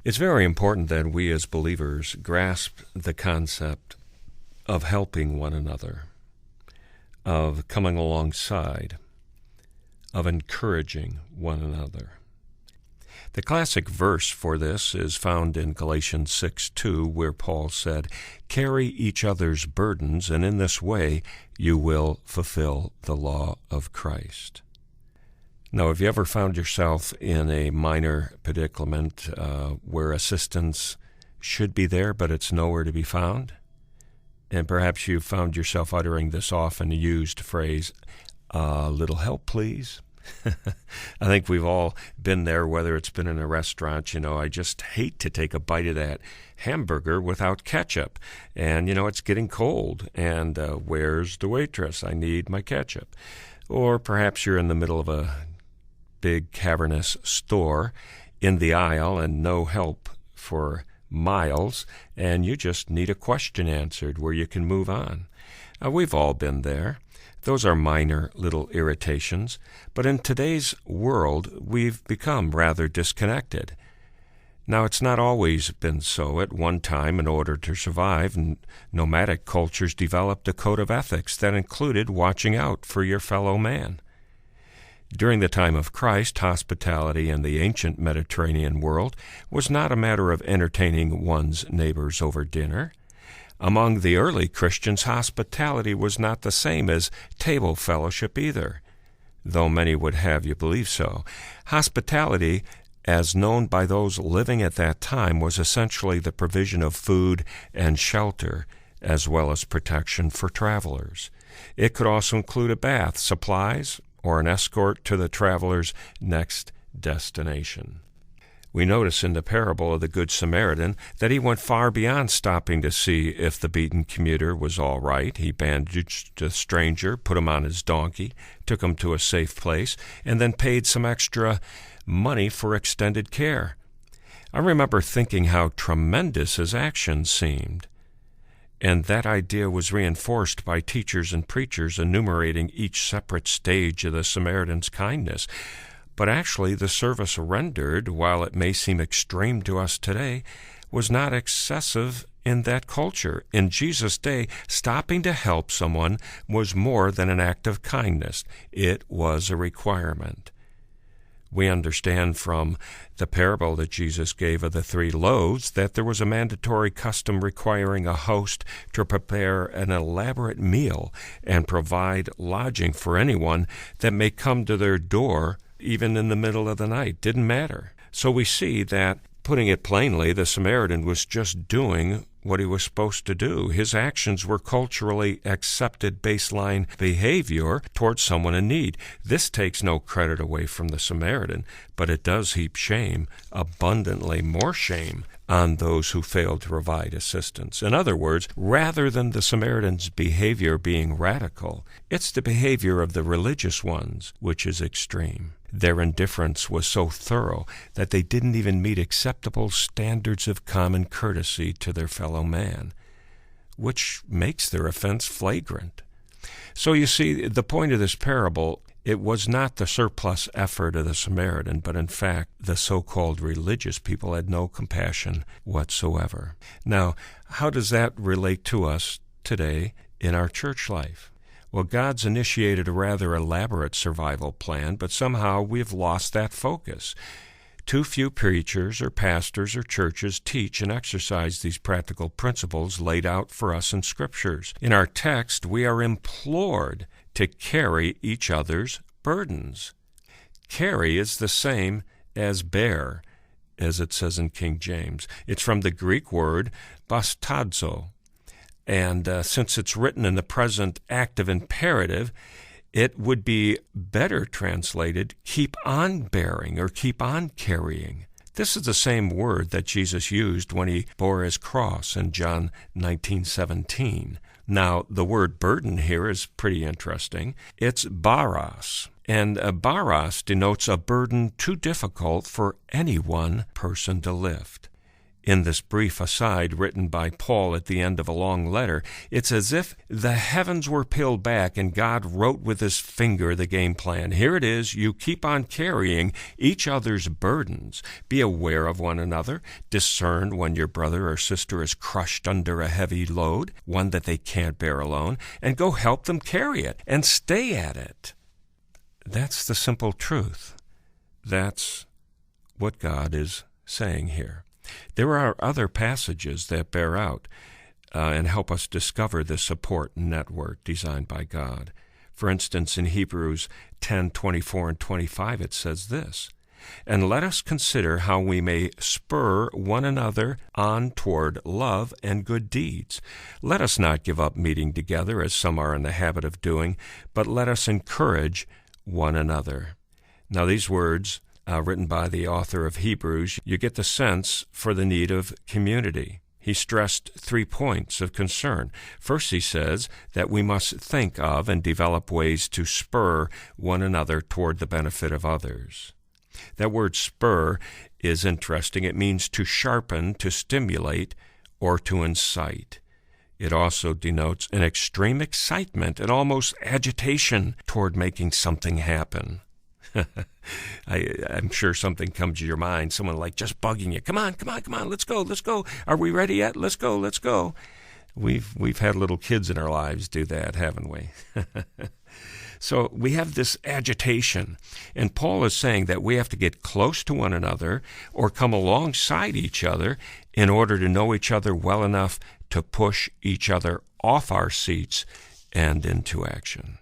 It's very important that we as believers grasp the concept of helping one another, of coming alongside, of encouraging one another. The classic verse for this is found in Galatians 6:2, where Paul said, "Carry each other's burdens, and in this way you will fulfill the law of Christ." Now, have you ever found yourself in a minor predicament where assistance should be there, but it's nowhere to be found? And perhaps you've found yourself uttering this often used phrase, "A little help, please." I think we've all been there, whether it's been in a restaurant. I just hate to take a bite of that hamburger without ketchup. And, it's getting cold. And where's the waitress? I need my ketchup. Or perhaps you're in the middle of a big cavernous store in the aisle and no help for miles, and you just need a question answered where you can move on. We've all been there. Those are minor little irritations, but in today's world, we've become rather disconnected. Now, it's not always been so. At one time, in order to survive, nomadic cultures developed a code of ethics that included watching out for your fellow man. During the time of Christ, hospitality in the ancient Mediterranean world was not a matter of entertaining one's neighbors over dinner. Among the early Christians, hospitality was not the same as table fellowship either, though many would have you believe so. Hospitality, as known by those living at that time, was essentially the provision of food and shelter, as well as protection for travelers. It could also include a bath, supplies, or an escort to the traveler's next destination. We notice in the parable of the Good Samaritan that he went far beyond stopping to see if the beaten commuter was all right. He bandaged the stranger, put him on his donkey, took him to a safe place, and then paid some extra money for extended care. I remember thinking how tremendous his actions seemed. And that idea was reinforced by teachers and preachers enumerating each separate stage of the Samaritan's kindness. But actually, the service rendered, while it may seem extreme to us today, was not excessive in that culture. In Jesus' day, stopping to help someone was more than an act of kindness. It was a requirement. We understand from the parable that Jesus gave of the 3 loaves that there was a mandatory custom requiring a host to prepare an elaborate meal and provide lodging for anyone that may come to their door even in the middle of the night. Didn't matter. So we see that, putting it plainly, the Samaritan was just doing what he was supposed to do. His actions were culturally accepted baseline behavior towards someone in need. This takes no credit away from the Samaritan, but it does heap shame, abundantly more shame, on those who failed to provide assistance. In other words, rather than the Samaritan's behavior being radical, it's the behavior of the religious ones which is extreme. Their indifference was so thorough that they didn't even meet acceptable standards of common courtesy to their fellow man, which makes their offense flagrant. So you see, the point of this parable, it was not the surplus effort of the Samaritan, but in fact, the so-called religious people had no compassion whatsoever. Now, how does that relate to us today in our church life? Well, God's initiated a rather elaborate survival plan, but somehow we've lost that focus. Too few preachers or pastors or churches teach and exercise these practical principles laid out for us in Scriptures. In our text, we are implored to carry each other's burdens. Carry is the same as bear, as it says in King James. It's from the Greek word bastadzo. And since it's written in the present active imperative, it would be better translated, keep on bearing or keep on carrying. This is the same word that Jesus used when he bore his cross in John 19:17. Now, the word burden here is pretty interesting. It's baros, and baros denotes a burden too difficult for any one person to lift. in this brief aside written by Paul at the end of a long letter. It's as if the heavens were peeled back and God wrote with his finger the game plan. Here it is. You keep on carrying each other's burdens. Be aware of one another. Discern when your brother or sister is crushed under a heavy load, one that they can't bear alone, and go help them carry it and stay at it. That's the simple truth. That's what God is saying here. There are other passages that bear out and help us discover the support network designed by God. For instance, in Hebrews 10:24 and 25, it says this, "And let us consider how we may spur one another on toward love and good deeds. Let us not give up meeting together, as some are in the habit of doing, but let us encourage one another." Now, these words, written by the author of Hebrews, you get the sense for the need of community. He stressed 3 points of concern. First, he says that we must think of and develop ways to spur one another toward the benefit of others. That word spur is interesting. It means to sharpen, to stimulate, or to incite. It also denotes an extreme excitement and almost agitation toward making something happen. I'm sure something comes to your mind, someone like just bugging you. Come on, let's go. Are we ready yet? Let's go. We've had little kids in our lives do that, haven't we? So we have this agitation, and Paul is saying that we have to get close to one another or come alongside each other in order to know each other well enough to push each other off our seats and into action.